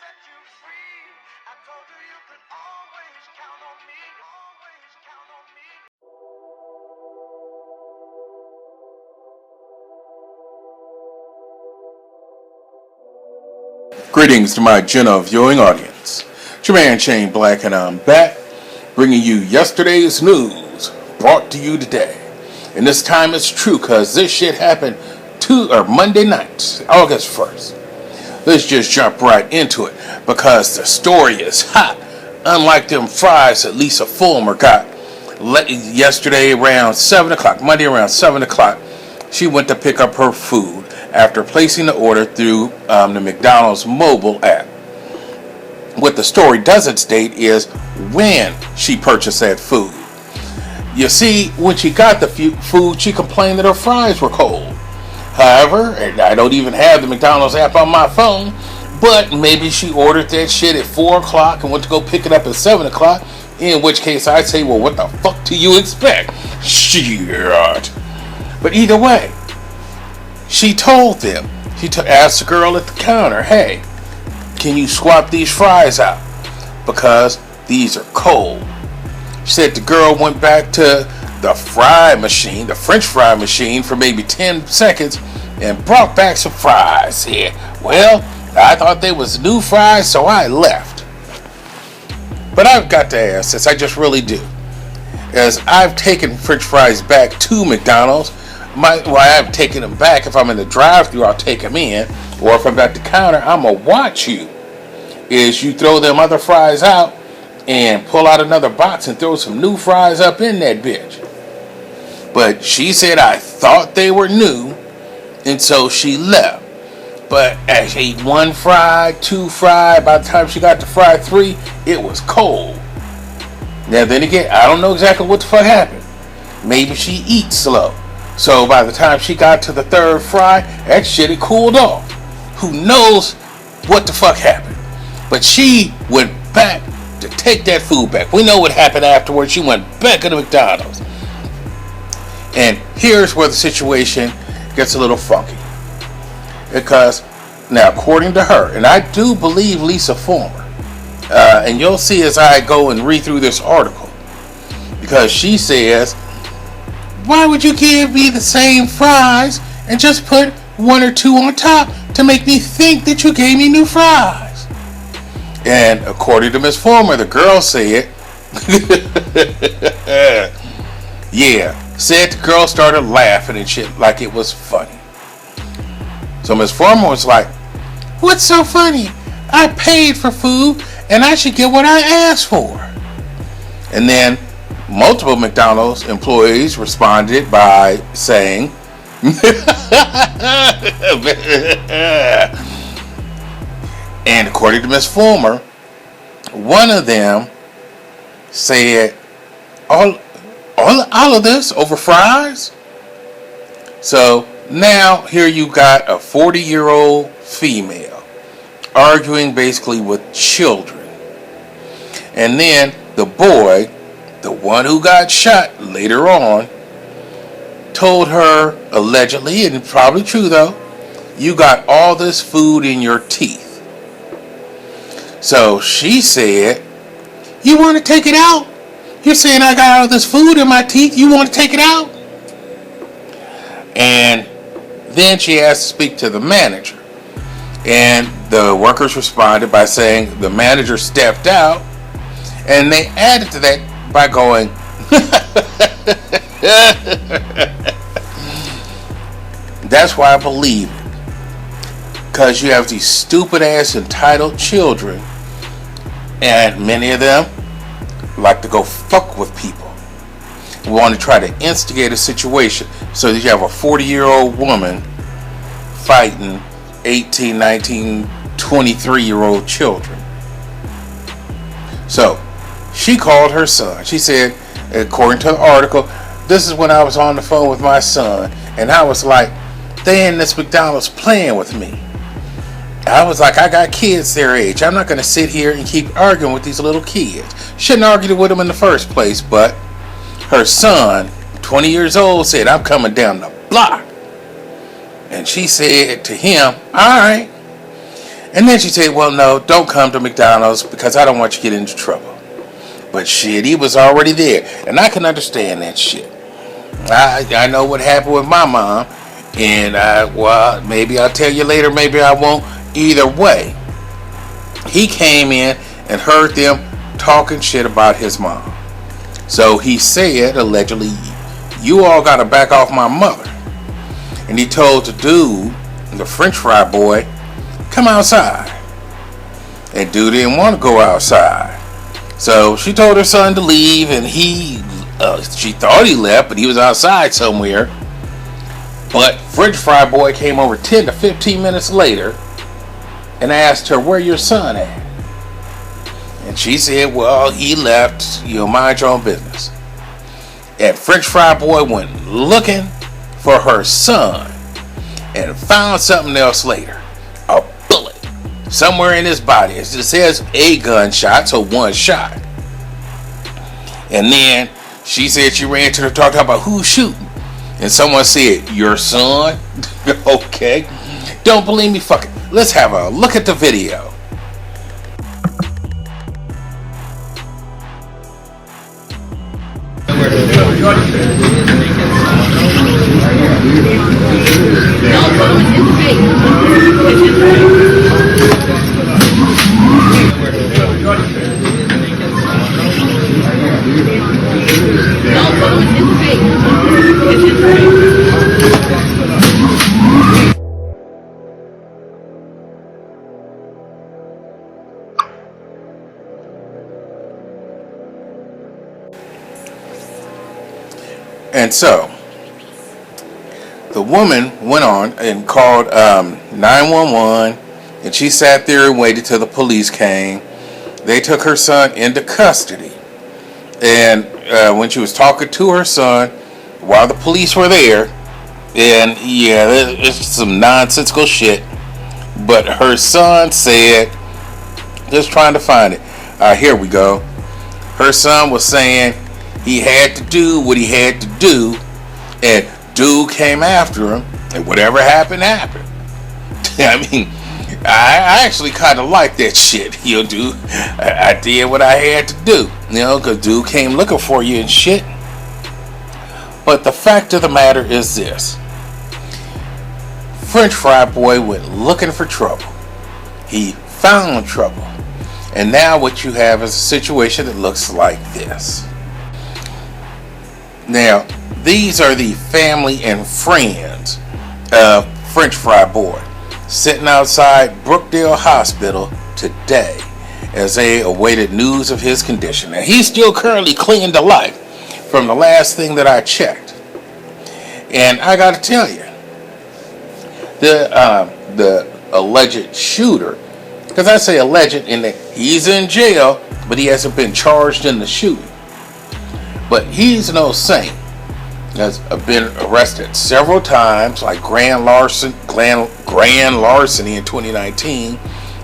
set you free. I told you you could always count on me. Always count on me. Greetings to my Jenna viewing audience. It's your man Shane Black, and I'm back bringing you yesterday's news brought to you today. And this time it's true because this shit happened Monday night, August 1st. Let's just jump right into it because the story is hot. Unlike them fries that Lisa Fulmer got yesterday around 7 o'clock, Monday around 7 o'clock, she went to pick up her food after placing the order through the McDonald's mobile app. What the story doesn't state is when she purchased that food. You see, when she got the food, she complained that her fries were cold. However, and I don't even have the McDonald's app on my phone, but maybe she ordered that shit at 4 o'clock and went to go pick it up at 7 o'clock, in which case I'd say, well, what the fuck do you expect? Shit. But either way, she told them, asked the girl at the counter, hey, can you swap these fries out? Because these are cold. She said the girl went back to the French fry machine for maybe 10 seconds and brought back some fries. Yeah, well, I thought they was new fries, so I left. But I've got to ask this, I just really do. As I've taken French fries back to McDonald's, I've taken them back. If I'm in the drive-thru, I'll take them in. Or if I'm at the counter, I'm going to watch you. Is you throw them other fries out and pull out another box and throw some new fries up in that bitch. But she said I thought they were new, and so she left. But as she ate one fry, two fry, by the time she got to fry 3, it was cold. Now then again, I don't know exactly what the fuck happened. Maybe she eats slow. So by the time she got to the 3rd fry, that shit had cooled off. Who knows what the fuck happened? But she went back to take that food back. We know what happened afterwards. She went back to the McDonald's. And here's where the situation gets a little funky. Because, now according to her, and I do believe Lisa Fulmer, and you'll see as I go and read through this article, because she says, why would you give me the same fries and just put 1 or 2 on top to make me think that you gave me new fries? And according to Miss Fulmer, the girl said, said the girl started laughing and shit like it was funny. So Miss Fulmer was like, what's so funny? I paid for food and I should get what I asked for. And then multiple McDonald's employees responded by saying, and according to Miss Fulmer, one of them said, all of this over fries? So now here you got a 40-year-old female arguing basically with children. And then the boy, the one who got shot later on, told her, allegedly, and probably true though, you got all this food in your teeth. So she said, you want to take it out? You're saying I got all this food in my teeth, you want to take it out? And then she asked to speak to the manager. And the workers responded by saying the manager stepped out, and they added to that by going, that's why I believe it. Because you have these stupid ass entitled children, and many of them like to go fuck with people. We want to try to instigate a situation so that you have a 40-year-old woman fighting 18, 19, 23-year-old children. So she called her son. She said, according to the article, this is when I was on the phone with my son, and I was like, they in this McDonald's playing with me. I was like, I got kids their age. I'm not going to sit here and keep arguing with these little kids. Shouldn't argue with them in the first place, but her son, 20 years old, said, I'm coming down the block. And she said to him, all right. And then she said, well, no, don't come to McDonald's because I don't want you to get into trouble. But shit, he was already there. And I can understand that shit. I know what happened with my mom. And well, maybe I'll tell you later, maybe I won't. Either way, he came in and heard them talking shit about his mom. So he said, allegedly, you all gotta back off my mother. And he told the dude, the French fry boy, come outside. And dude didn't want to go outside. So she told her son to leave, and she thought he left, but he was outside somewhere. But French fry boy came over 10 to 15 minutes later and asked her, where your son at? And she said, well, he left, mind your own business. And French fry boy went looking for her son and found something else later. A bullet somewhere in his body. It says a gunshot, so one shot. And then she said she ran to her, talked about who's shooting. And someone said, your son? Okay. Don't believe me? Fuck it. Let's have a look at the video. And so, the woman went on and called 911, and she sat there and waited till the police came. They took her son into custody. And when she was talking to her son, while the police were there, and yeah, it's some nonsensical shit, but her son said, just trying to find it. Here we go. Her son was saying he had to do what he had to do, and dude came after him, and whatever happened, happened. I mean, I actually kind of like that shit. Dude, I did what I had to do, because dude came looking for you and shit. But the fact of the matter is this. French fry boy went looking for trouble. He found trouble. And now what you have is a situation that looks like this. Now, these are the family and friends of French fry boy sitting outside Brookdale Hospital today as they awaited news of his condition. And he's still currently clinging to life from the last thing that I checked. And I got to tell you, the alleged shooter, because I say alleged in that he's in jail, but he hasn't been charged in the shooting. But he's no saint. Has been arrested several times, like grand larceny in 2019,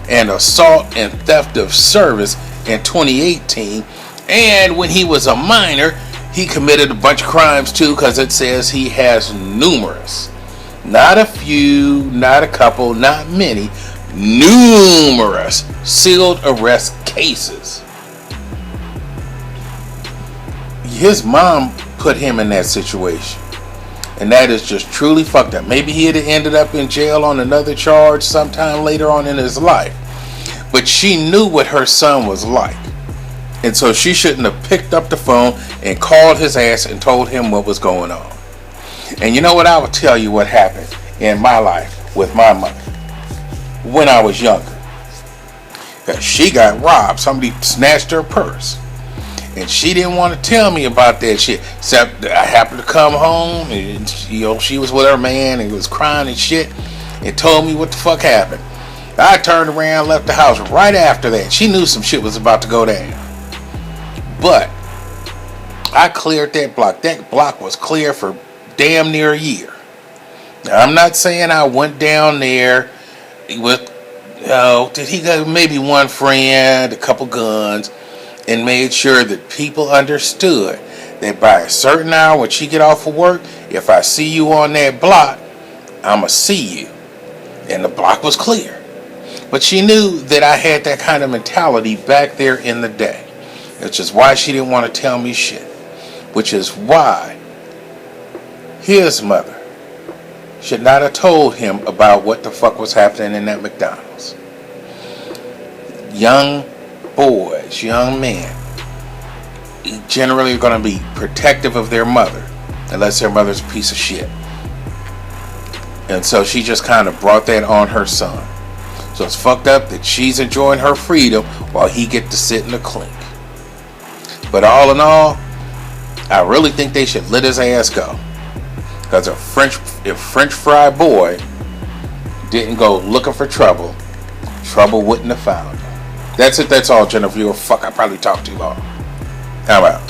and assault and theft of service in 2018. And when he was a minor, he committed a bunch of crimes too, because it says he has numerous, not a few, not a couple, not many, numerous sealed arrest cases. His mom put him in that situation, and that is just truly fucked up. Maybe he had ended up in jail on another charge sometime later on in his life, but she knew what her son was like, and so she shouldn't have picked up the phone and called his ass and told him what was going on. And you know what? I will tell you what happened in my life with my mother when I was younger. She got robbed. Somebody snatched her purse. And she didn't want to tell me about that shit. Except I happened to come home and she was with her man and he was crying and shit and told me what the fuck happened. I turned around, left the house right after that. She knew some shit was about to go down. But I cleared that block. That block was clear for damn near a year. Now, I'm not saying I went down there with did he got maybe one friend, a couple guns, and made sure that people understood that by a certain hour when she get off of work, if I see you on that block, I'ma see you. And the block was clear. But she knew that I had that kind of mentality back there in the day. Which is why she didn't want to tell me shit. Which is why his mother should not have told him about what the fuck was happening in that McDonald's. Young boys, young men, generally are going to be protective of their mother. Unless their mother's a piece of shit. And so she just kind of brought that on her son. So it's fucked up that she's enjoying her freedom while he get to sit in the clink. But all in all, I really think they should let his ass go. Because if French fry boy didn't go looking for trouble, trouble wouldn't have found him. That's it. That's all, Jennifer. Fuck, I probably talked too long. How about?